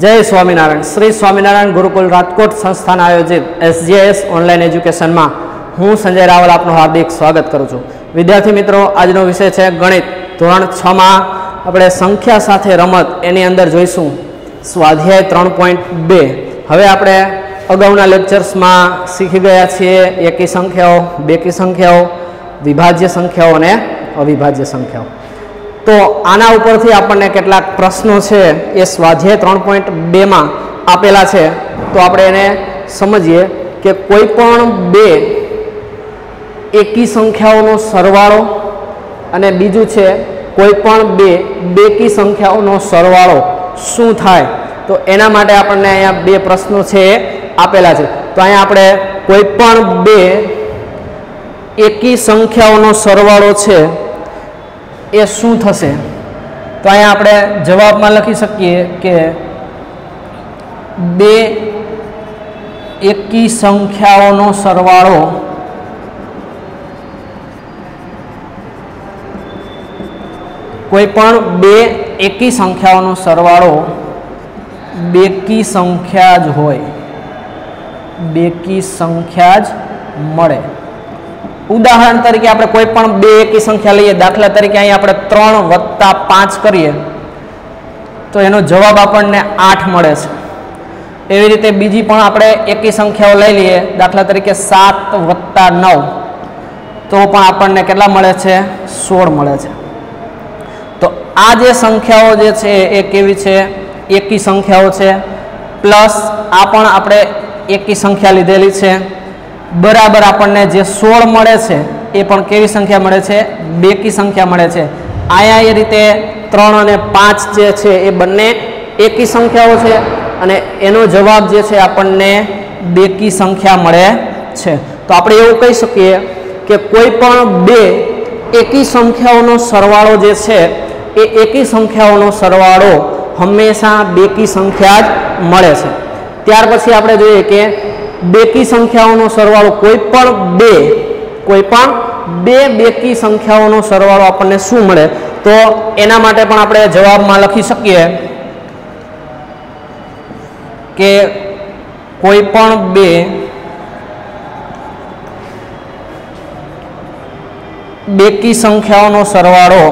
जय स्वामीनारायण। श्री स्वामीनारायण गुरुकुल राजकोट संस्थान आयोजित SJS ऑनलाइन एज्युकेशन में हूँ संजय रावल आपનું हार्दिक स्वागत करूँ छूँ। विद्यार्थी मित्रों, આજનો विषय है गणित। ધોરણ 6 में આપણે संख्या સાથે રમત એની અંદર જોઈશું સ્વાધ્યાય 3.2। હવે આપણે અગાઉના લેક્ચર્સમાં શીખી ગયા છીએ એકી સંખ્યાઓ, બેકી સંખ્યાઓ, વિભાજ્ય સંખ્યાઓ અને અવિભાજ્ય સંખ્યાઓ। तो आना उपरथी आपने केटलाक प्रश्नों है ये स्वाध्याय 3.2 में आपेला है। तो आपणे एने समझीए कि कोईपण बे एकी संख्याओं सरवाळो अने बीजू है कोईपण बे बेकी संख्याओं सरवाळो शुं थाय। तो एना माटे आपणे अहींया बे प्रश्नों है आपेला है। तो अहींया आपणे कोईपण बे एकी संख्याओं सरवाळो है ए शू थशे। तो अहीं आपणे जवाब में लखी सकीए कि बे एकी संख्याओं सरवाळो कोईपण बे एकी संख्याओं सरवाळो बेकी संख्या ज होय, बेकी संख्या ज मळे। उदाहरण तरीके आपणे कोईपण बे एकी संख्या लईए, दाखला तरीके अहीं आपणे 3 + 5 करीए तो एनो जवाब आपणे 8 मळे छे। एवी रीते बीजी पण आपणे एकी संख्याओ लई लईए, दाखला तरीके 7 + 9 तो पण आपणे केटला मळे छे? 16 मळे छे। तो आ जे संख्याओ जे छे ए केवी छे? एकी संख्याओ छे। प्लस आ पण आपणे एकी संख्या लीधेली छे बराबर आपने जे 16 मळे छे ए पण केवी संख्या मळे छे? बेकी संख्या मळे छे। आया ए रीते 3 અને 5 जे छे ए बंने एकी संख्याओ छे अने एनो जवाब जे छे आपने बेकी संख्या मळे छे। तो आपणे एवुं कही सकीए कि कोईपण बे एकी संख्याओनो सरवाळो जे छे ए एकी संख्याओनो सरवाळो हमेशा बेकी संख्या ज मळे छे। त्यार पछी आपणे जोईए कि बेकी संख्याओं सरवाळो कोईपण बे बेकी संख्याओं सरवाळो आपने शू मळे। तो एना माटे पण आपणे जवाब में लखी सकीए कि कोईपण बे बेकी संख्याओं सरवाळो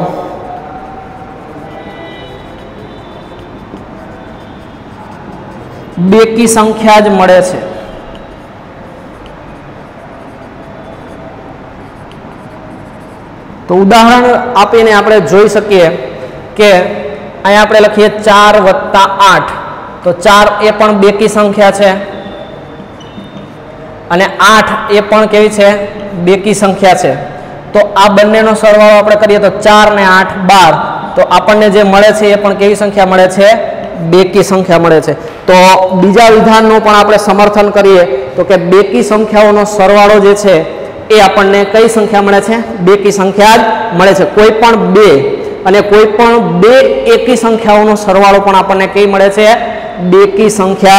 बेकी संख्या ज मळे छे। तो उदाहरण आपीने आपणे जोई सकीए कि अहीं आपणे लखीए 4 + 8 तो 4 ए पण बेकी संख्या छे अने 8 ए पण केवी छे? बेकी संख्या छे। तो आ बंनेनो सरवाळो आपणे करीए तो 4 ने 8 12 तो आपणने जे मळे छे ए पण केवी संख्या मळे छे? बेकी संख्या मळे छे। तो बीजा विधाननो पण आपणे समर्थन करीए तो कि बेकी संख्याओनो सरवाळो जे छे ए आपने कई संख्या मळे छे? बेकी संख्या ज मळे छे। कोईपण बे अने कोईपण बे एकी संख्याओनो सरवाळो पण आपने कई मळे छे? बेकी संख्या।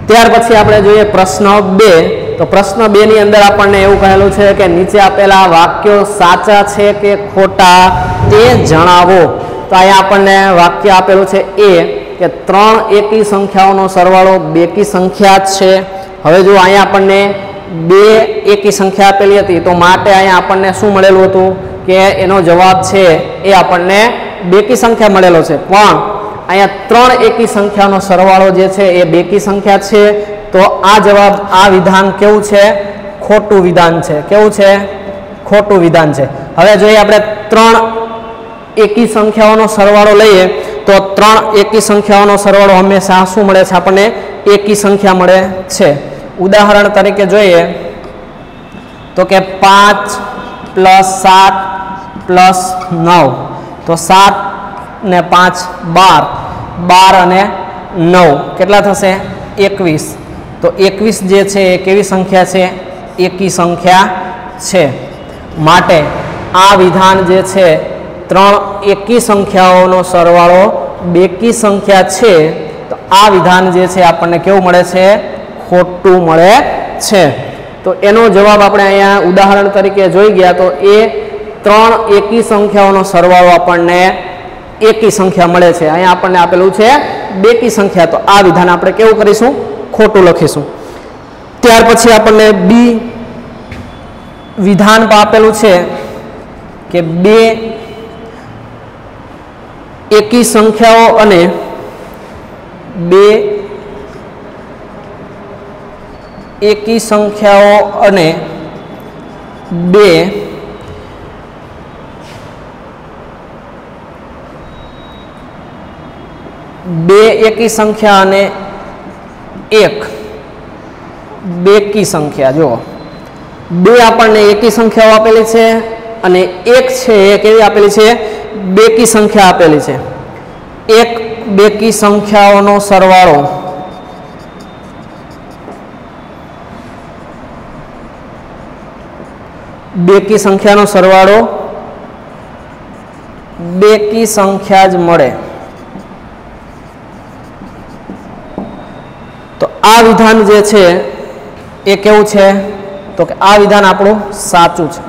त्यार पछी आपणे जोईए प्रश्न 2। तो प्रश्न 2 ની અંદર આપણને એવું કહેલું છે કે નીચે આપેલા વાક્યો સાચા છે કે ખોટા તે જણાવો। તો અહીંયા આપણને વાક્ય આપેલું છે એ કે 3 એકી સંખ્યાઓનો સરવાળો બેકી સંખ્યા છે। હવે જો અહીંયા આપણને बे एकी संख्या आपेली हती तो माटे अहींया आपणने शुं मळेलुं हतुं कि एनो जवाब छे ए आपणने बेकी संख्या मळेलो छे। पण अहींया 3 एकी संख्यानो सरवाळो जे छे ए बेकी संख्या छे। तो आ जवाब आ विधान केवुं छे? खोटुं विधान छे। केवुं छे? खोटुं विधान छे। हवे जोईए आपणे 3 एकी संख्याओनो सरवाळो लईए तो 3 एकी संख्याओनो सरवाळो हमेशा शुं मळे छे? आपणने एकी संख्या मळे छे। उदाहरण तरीके जोईए तो कि 5 + 7 + 9 तो 7 ने 5 12 12 અને 9 કેટલા થશે? 21। तो 21 જે છે એ કેવી સંખ્યા છે? એકી સંખ્યા છે। માટે આ વિધાન જે છે 3 એકી સંખ્યાઓનો સરવાળો બેકી સંખ્યા છે। તો આ વિધાન જે છે આપણને કેવું મળે છે? खोटू मळे छे। तो एनो जवाब आपणे अहींया उदाहरण तरीके जोई गया तो ए 3 एकी संख्याओनो सरवाळो आपणने એકી સંખ્યા મળે છે। અહીંયા આપણને આપેલું છે બેકી સંખ્યા, તો આ વિધાન આપણે કેવું કરીશું? ખોટું લખીશું। ત્યાર પછી આપણને બી વિધાન આપેલું છે કે બે એકી સંખ્યાઓ અને બે એકી સંખ્યાઓ અને બે એકી સંખ્યા અને એક બેકી સંખ્યા। જો બે આપણને એકી સંખ્યાઓ આપેલી છે અને એક છે એ કેવી આપેલી છે? બેકી સંખ્યા આપેલી છે। એક બેકી સંખ્યાઓનો સરવાળો બેકી સંખ્યાનો સરવાળો બેકી સંખ્યા જ મળે। તો આ વિધાન જે છે એ કેવું છે? તો કે આ વિધાન આપણું સાચું છે,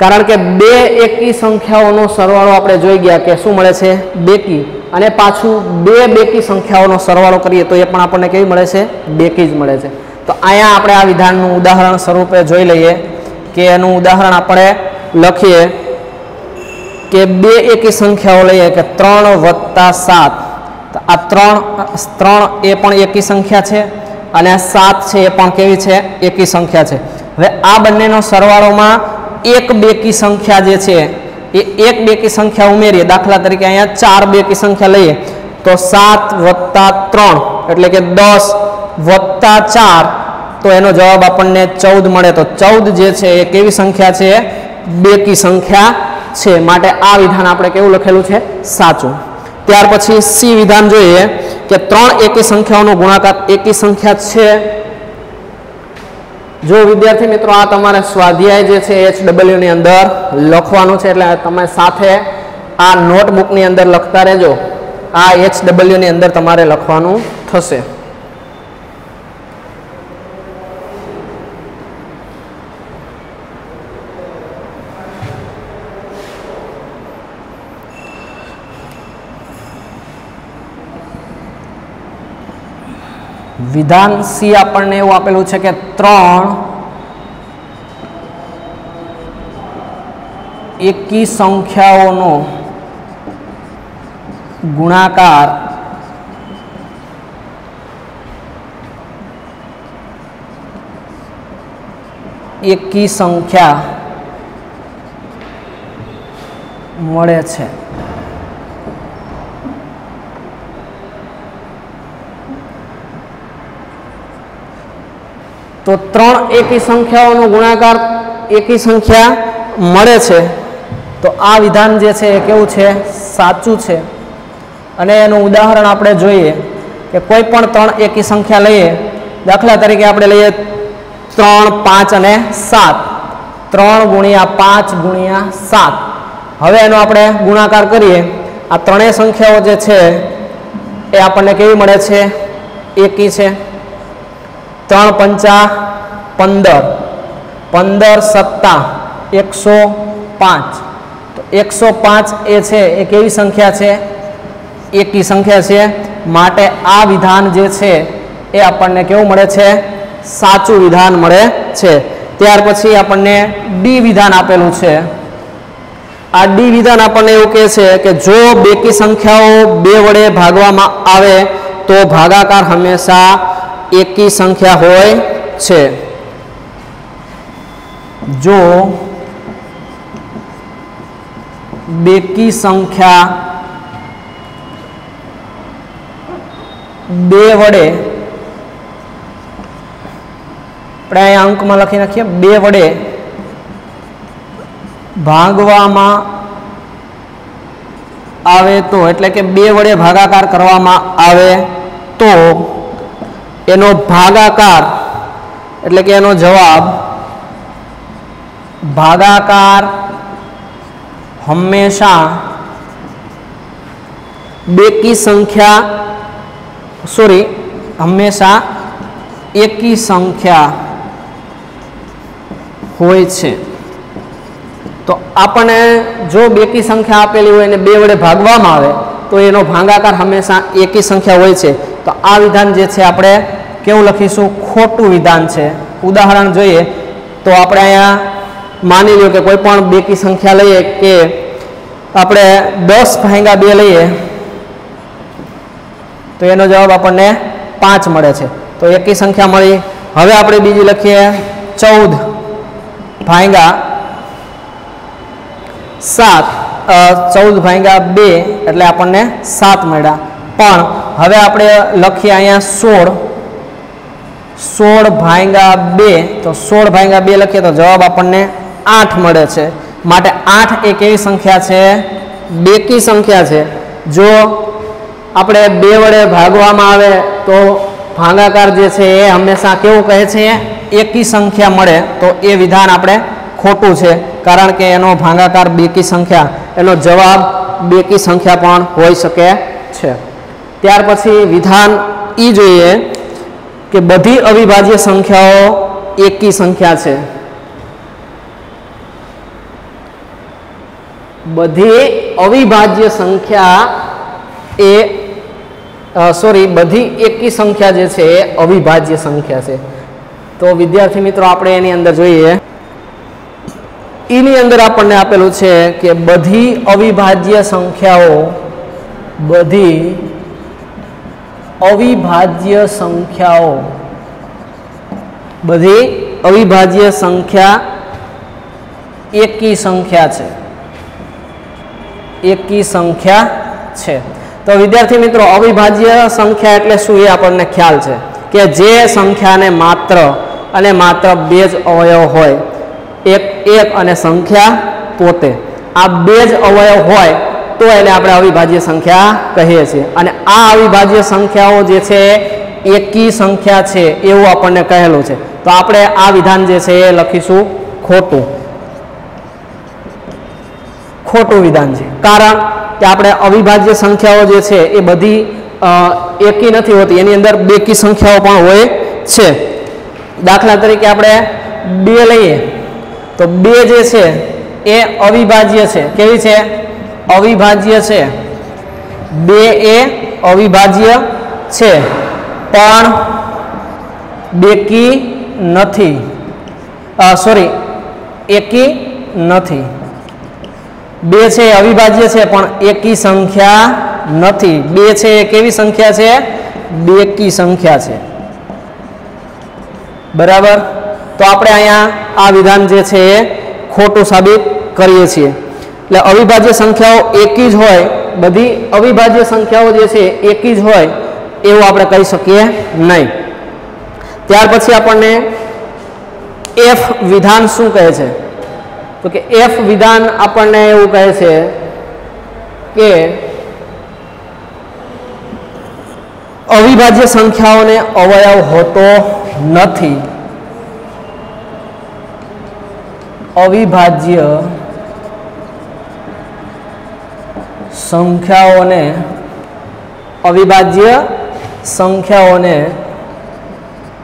કારણ કે બે એકી સંખ્યાઓનો સરવાળો આપણે જોઈ ગયા કે શું મળે છે? બેકી। અને પાછું બે બેકી સંખ્યાઓનો સરવાળો કરીએ તો એ પણ આપણને કેવી મળે છે? બેકી જ મળે છે। તો અહીંયા આપણે આ વિધાનનું ઉદાહરણ સ્વરૂપે જોઈ લઈએ કે એનું ઉદાહરણ આપણે લખીએ કે બે એકી સંખ્યાઓ લઈએ કે 3 + 7। તો આ 3 એ પણ એકી સંખ્યા છે અને આ 7 છે એ પણ કેવી છે? એકી સંખ્યા છે। હવે આ બંનેનો સરવાળોમાં એક બેકી સંખ્યા જે છે એ એક બેકી સંખ્યા ઉમેરીએ, દાખલા તરીકે અહીંયા 4 બેકી સંખ્યા લઈએ તો 7 + 3 એટલે કે 10 + 4 તો એનો જવાબ આપણને 14 મળે। તો 14 જે છે એ કેવી સંખ્યા છે? બેકી સંખ્યા છે। માટે આ વિધાન આપણે કેવું લખેલું છે? સાચું। ત્યાર પછી સી વિધાન જોઈએ કે 3 એકી સંખ્યાઓનો ગુણાકાર એકી સંખ્યા છે। જો વિદ્યાર્થી મિત્રો આ તમારે સ્વાધ્યાય જે છે HW ની અંદર લખવાનું છે, એટલે તમે સાથે આ નોટબુકની અંદર લખતા રહેજો। આ HW ની અંદર તમારે લખવાનું થશે। વિધાન સી આપણને એવું આપેલું છે કે 3 એકી સંખ્યાઓનો ગુણાકાર એકી સંખ્યા મળે છે। તો 3 એકી સંખ્યાઓનો ગુણાકાર એકી સંખ્યા મળે છે। તો આ વિધાન જે છે એ કેવું છે? સાચું છે। અને એનું ઉદાહરણ આપણે જોઈએ કે કોઈ પણ 3 એકી સંખ્યા લઈએ, દાખલા તરીકે આપણે લઈએ 3, 5 અને 7। 3 × 5 × 7। હવે એનો આપણે ગુણાકાર કરીએ, આ ત્રણેય સંખ્યાઓ જે છે એ આપણને કેવી મળે છે? એકી છે। 3 × 5 = 15, 15 + 7 105। તો 105 એ છે એ કેવી સંખ્યા છે? એકી સંખ્યા છે। માટે આ વિધાન જે છે એ આપણને કેવું મળે છે? સાચું વિધાન મળે છે। ત્યાર પછી આપણને ડી વિધાન આપેલું છે। આ ડી વિધાન આપણને એવું કહે છે કે જો બેકી સંખ્યાઓ 2 વડે ભાગવામાં આવે તો ભાગાકાર હંમેશા એકી સંખ્યા હોય છે। જો બેકી સંખ્યા 2 વડે, આપણે અહીંયા અંકમાં લખી નાખીએ, 2 વડે ભાગવામાં આવે તો, એટલે કે 2 વડે ભાગાકાર કરવામાં આવે તો એનો ભાગાકાર એટલે કે એનો જવાબ ભાગાકાર હંમેશા બેકી સંખ્યા હંમેશા એકી સંખ્યા હોય છે। તો આપણને જો બેકી સંખ્યા આપેલી હોય અને 2 વડે ભાગવામાં આવે તો એનો ભાગાકાર હંમેશા એકી સંખ્યા હોય છે. તો આ વિધાન જે છે આપણે કેવું લખીશું? ખોટું વિધાન છે. ઉદાહરણ જોઈએ તો આપણે અહીંયા માની લો કે કોઈ પણ બેકી સંખ્યા લઈએ કે આપણે 10/2 લઈએ તો એનો જવાબ આપણને 5 મળે છે. તો એકી સંખ્યા મળી. હવે આપણે બીજી લખીએ 14/2 એટલે આપણને 7 મળ્યા. પણ હવે આપણે લખીએ અહીંયા 16/2 તો 16/2 લખીએ તો જવાબ આપણને 8 મળે છે. માટે 8 એ કેવી સંખ્યા છે? બેકી સંખ્યા છે. જો આપણે 2 વડે ભાગવામાં આવે તો ભાગાકાર જે છે એ હંમેશા કેવું કહે છે? એકી સંખ્યા મળે. તો એ વિધાન આપણે ખોટું છે, કારણ કે એનો ભાગાકાર બેકી સંખ્યા, એનો જવાબ બેકી સંખ્યા પણ હોઈ શકે છે. ત્યાર પછી વિધાન ઈ જોઈએ કે બધી અવિભાજ્ય સંખ્યાઓ એકી સંખ્યા છે. બધી અવિભાજ્ય સંખ્યા એ બધી એકી સંખ્યા જે છે એ અવિભાજ્ય સંખ્યા છે. તો વિદ્યાર્થી મિત્રો આપણે એની અંદર જોઈએ, એની અંદર આપણને આપેલું છે કે બધી અવિભાજ્ય સંખ્યાઓ એકી સંખ્યા છે. એકી સંખ્યા છે. તો વિદ્યાર્થી મિત્રો અવિભાજ્ય સંખ્યા એટલે શું એ આપણને ખ્યાલ છે કે જે સંખ્યાને માત્ર અને માત્ર 2 જ અવયવ હોય, એક અને સંખ્યા પોતે, આ 2 જ અવયવ હોય તો એને આપણે અવિભાજ્ય સંખ્યા કહીએ છીએ. અને આ અવિભાજ્ય સંખ્યાઓ જે છે એકી સંખ્યા છે એવું આપણને કહેલું છે. તો આપણે આ વિધાન જે છે એ લખીશું ખોટું વિધાન છે. કારણ કે આપણે અવિભાજ્ય સંખ્યાઓ જે છે એ બધી એકી નથી હોતી, એની અંદર બેકી સંખ્યાઓ પણ હોય છે. દાખલા તરીકે આપણે 2 લઈએ તો 2 જે છે એ અવિભાજ્ય છે. કેવી છે? અવિભાજ્ય છે. 2 એ અવિભાજ્ય છે પણ બેકી નથી, એકી નથી. 2 છે અવિભાજ્ય છે પણ એકી સંખ્યા નથી. 2 છે એ કેવી સંખ્યા છે? બેકી સંખ્યા છે. બરાબર. તો આપણે અહીંયા આ વિધાન જે છે એ ખોટું સાબિત કરીએ છીએ. એટલે અવિભાજ્ય સંખ્યાઓ એકી જ હોય, બધી અવિભાજ્ય સંખ્યાઓ જે છે એકી જ હોય એવું આપણે કહી શકીએ નહીં. ત્યાર પછી આપણને એફ વિધાન શું કહે છે? તો કે એફ વિધાન આપણને એવું કહે છે કે અવિભાજ્ય સંખ્યાઓને અવયવ હોતો નથી. અવિભાજ્ય સંખ્યાઓને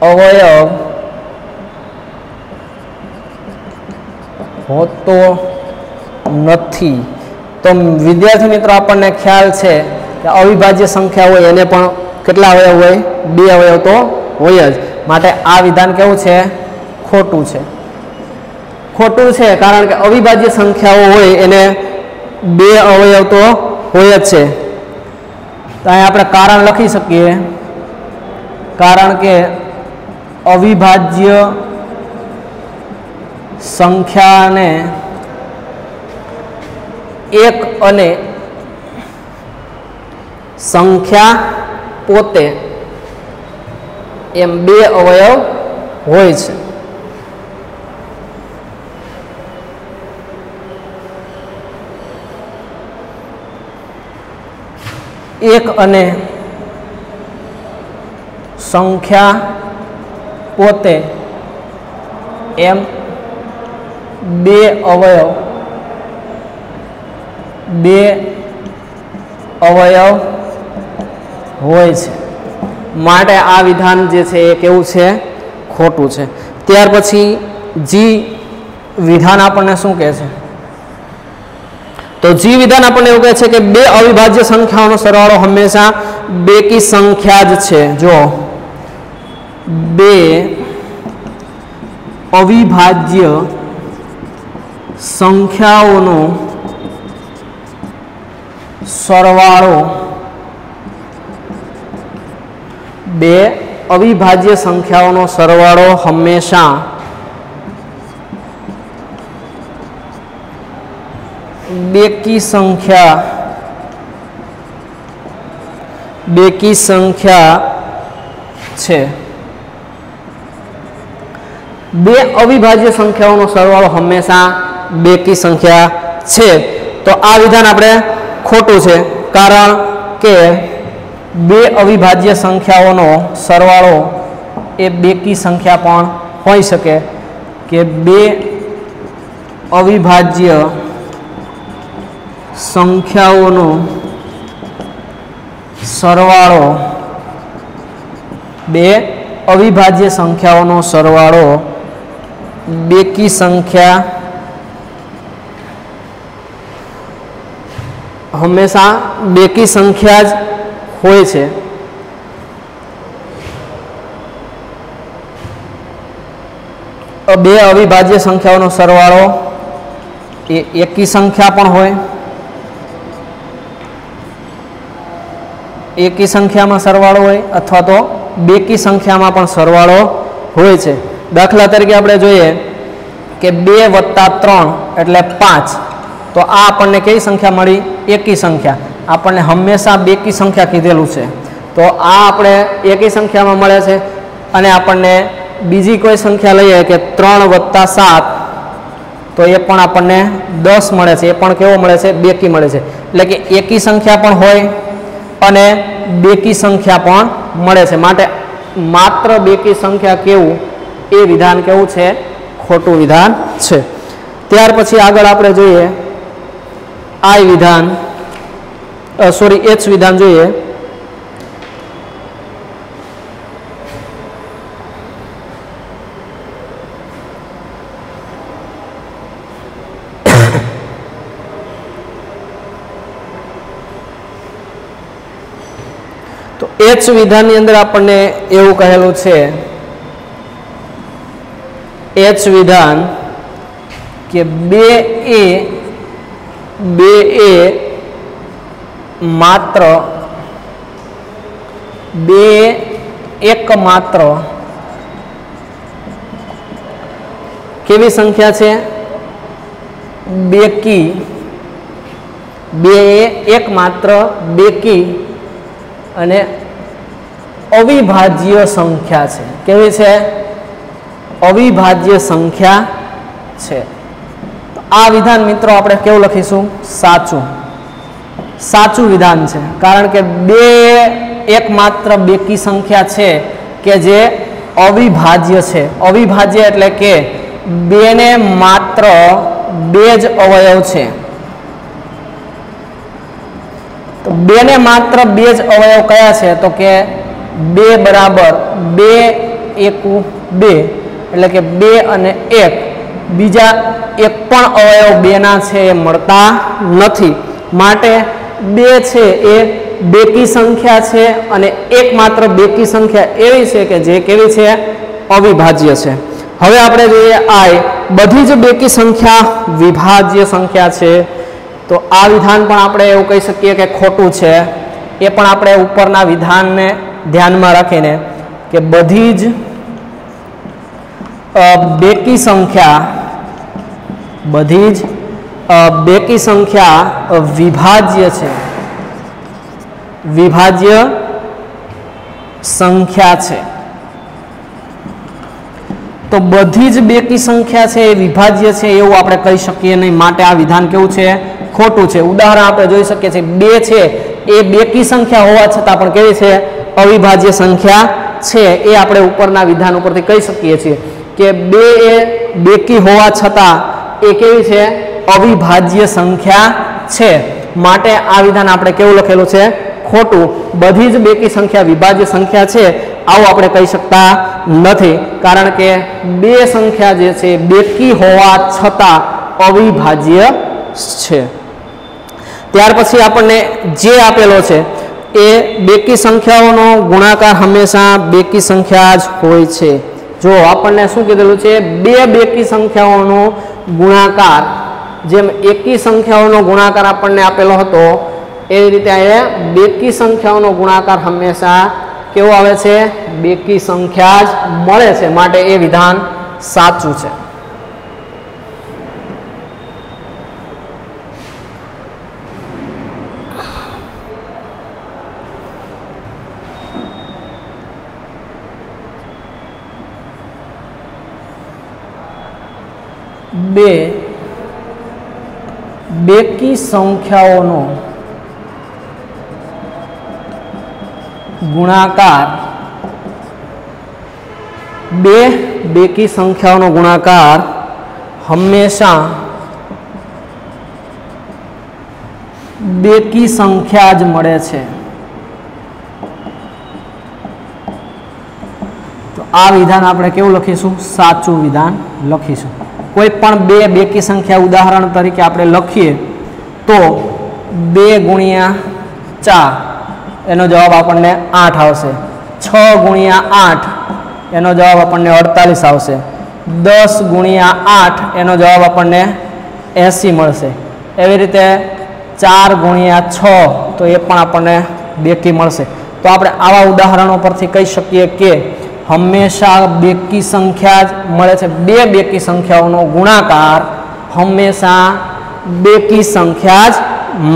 અવયવ હોતો નથી. તો વિદ્યાર્થી મિત્રો આપણને ખ્યાલ છે કે અવિભાજ્ય સંખ્યા હોય એને પણ કેટલા અવયવ હોય? 2 અવયવ તો હોય જ. માટે આ વિધાન કેવું છે? ખોટું છે. ખોટું છે કારણ કે અવિભાજ્ય સંખ્યાઓ હોય એને 2 અવયવ તો હોય જ છે. તો અહીં આપણે કારણ લખી શકીએ, કારણ કે અવિભાજ્ય સંખ્યાને એક અને સંખ્યા પોતે એમ 2 અવયવ હોય છે. એક અને સંખ્યા પોતે એમ 2 અવયવ હોય છે. માટે આ વિધાન જે છે એ કેવું છે? ખોટું છે. ત્યાર પછી જી વિધાન આપણને શું કહે છે? तो जी विधान આપણને એવું કહે છે કે બે અવિભાજ્ય સંખ્યાઓનો સરવાળો હંમેશા બેકી સંખ્યા જ છે। જો બે અવિભાજ્ય સંખ્યાઓનો સરવાળો બે અવિભાજ્ય સંખ્યાઓનો સરવાળો હંમેશા બેકી સંખ્યા છે। બે અવિભાજ્ય સંખ્યાઓનો સરવાળો હંમેશા બેકી સંખ્યા છે। તો આ વિધાન આપણે ખોટું છે, કારણ કે બે અવિભાજ્ય સંખ્યાઓનો સરવાળો એ બેકી સંખ્યા પણ હોઈ શકે કે બે અવિભાજ્ય સંખ્યાઓનો સરવાળો બે અવિભાજ્ય સંખ્યાઓનો સરવાળો બેકી સંખ્યા હંમેશા બેકી સંખ્યા જ હોય છે। બે અવિભાજ્ય સંખ્યાઓનો સરવાળો એ એકી સંખ્યા પણ હોય, એકી સંખ્યામાં સરવાળો હોય અથવા તો બેકી સંખ્યામાં પણ સરવાળો હોય છે। દાખલા તરીકે આપણે જોઈએ કે 2 + 3 એટલે 5, તો આ આપણને કઈ સંખ્યા મળી? એકી સંખ્યા। આપણને હંમેશા બેકી સંખ્યા કીધેલું છે, તો આ આપણે એકી સંખ્યામાં મળે છે। અને આપણને બીજી કોઈ સંખ્યા લઈએ કે 3 + 7, તો એ પણ આપણને 10 મળે છે, એ પણ કેવો મળે છે? બેકી મળે છે। એટલે કે એકી સંખ્યા પણ હોય અને બેકી સંખ્યા પણ મળે છે, માટે માત્ર બેકી સંખ્યા કેવું એ વિધાન કેવું છે? ખોટું વિધાન છે। ત્યાર પછી આગળ આપણે જોઈએ આઈ વિધાન, સોરી એચ વિધાન જોઈએ। તો એચ વિધાનની અંદર આપણને એવું કહેલું છે, એચ વિધાન કે બે એ માત્ર એકમાત્ર કેવી સંખ્યા છે? બેકી। બે એકમાત્ર બેકી અને અવિભાજ્ય સંખ્યા છે। કેવી છે? અવિભાજ્ય સંખ્યા છે। આ વિધાન મિત્રો આપણે કેવું લખીશું? સાચું। સાચું વિધાન છે, કારણ કે બે એકમાત્ર બેકી સંખ્યા છે કે જે અવિભાજ્ય છે। અવિભાજ્ય એટલે કે બેને માત્ર બે જ અવયવ છે, તો બેને માત્ર બે જ અવયવ કયા છે? તો કે 2 બરાબર 2 એકુ 2, એટલે કે 2 અને 1, બીજા એક પણ અવયવ બેના છે એ મળતા નથી, માટે 2 છે એ બેકી સંખ્યા છે અને એકમાત્ર બેકી સંખ્યા એવી છે કે જે કેવી છે? અવિભાજ્ય છે। હવે આપણે જોઈએ આઈ, બધી જ બેકી સંખ્યા વિભાજ્ય સંખ્યા છે। તો આ વિધાન પણ આપણે એવું કહી શકીએ કે ખોટું છે। એ પણ આપણે ઉપરના વિધાનને ધ્યાનમાં રાખીને કે બધી જ બેકી સંખ્યા વિભાજ્ય છે, વિભાજ્ય સંખ્યા છે। તો બધી જ બેકી સંખ્યા છે એ વિભાજ્ય છે એવું આપણે કહી શકીએ નહીં, માટે આ વિધાન કેવું છે? ખોટું છે। ઉદાહરણ આપણે જોઈ શકીએ છીએ, 2 છે એ બેકી સંખ્યા હોવા છતાં પણ કેવી છે? અવિભાજ્ય સંખ્યા છે। એ આપણે ઉપરના વિધાન ઉપરથી કહી શકીએ છીએ કે 2 એ બેકી હોવા છતાં એ કેવી છે? અવિભાજ્ય સંખ્યા છે, માટે આ વિધાન આપણે કેવું લખેલું છે? ખોટું। બધી જ બેકી સંખ્યા વિભાજ્ય સંખ્યા છે આવું આપણે કહી શકતા નથી, કારણ કે બે સંખ્યા જે છે બેકી હોવા છતાં અવિભાજ્ય છે। ત્યાર પછી આપણને જે આપેલો છે એ બેકી સંખ્યાઓનો ગુણાકાર હંમેશા બેકી સંખ્યા જ હોય છે. જો આપણને શું કીધેલું છે, બે બેકી સંખ્યાઓનો ગુણાકાર, જેમ એકી સંખ્યાઓનો ગુણાકાર આપણને આપેલો હતો એવી રીતે અહીંયા બેકી સંખ્યાઓનો ગુણાકાર હંમેશા કેવો આવે છે, બેકી સંખ્યા જ મળે છે, માટે એ વિધાન સાચું છે. બે બેકી સંખ્યાઓનો ગુણાકાર, બે બેકી સંખ્યાઓનો ગુણાકાર હંમેશા બેકી સંખ્યા જ મળે છે. તો આ વિધાન આપણે કેવું લખીશું, સાચું વિધાન લખીશું. કોઈ પણ બે બેકી સંખ્યા ઉદાહરણ તરીકે આપણે લખીએ તો 2 ગુણ્યા 4 એનો જવાબ આપણને 8 આવશે. 6 ગુણ્યા 8 એનો જવાબ આપણને 48 આવશે. 10 ગુણ્યા 8 એનો જવાબ આપણને 80 મળશે. એવી રીતે 4 ગુણ્યા 6 તો એ પણ આપણને બેકી મળશે. તો આપણે આવા ઉદાહરણો પરથી કહી શકીએ કે હંમેશા બેકી સંખ્યા જ મળે છે. બે બેકી સંખ્યાઓનો ગુણાકાર હંમેશા બેકી સંખ્યા જ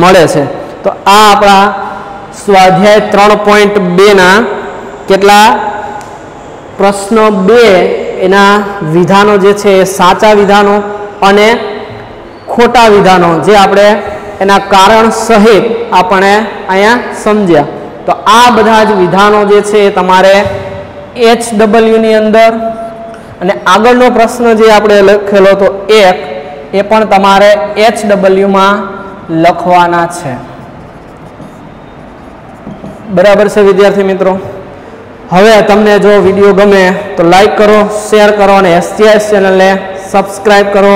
મળે છે. તો આ આપણા સ્વાધ્યાય 3.2 ના કેટલા પ્રશ્ન 2 એના વિધાનો જે છે એ સાચા વિધાનો અને ખોટા વિધાનો જે આપણે એના કારણ સહિત આપણે અહીંયા સમજ્યા. તો આ બધા જ વિધાનો જે છે એ તમારે HW ની અંદર, અને આગળનો પ્રશ્ન જે આપણે લખેલો હતો 1 એ પણ તમારે HW માં લખવાના છે. બરાબર છે વિદ્યાર્થી મિત્રો? હવે તમને જો વિડીયો ગમે તો લાઈક કરો, શેર કરો અને STS ચેનલને સબસ્ક્રાઈબ કરો.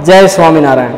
જય સ્વામિનારાયણ.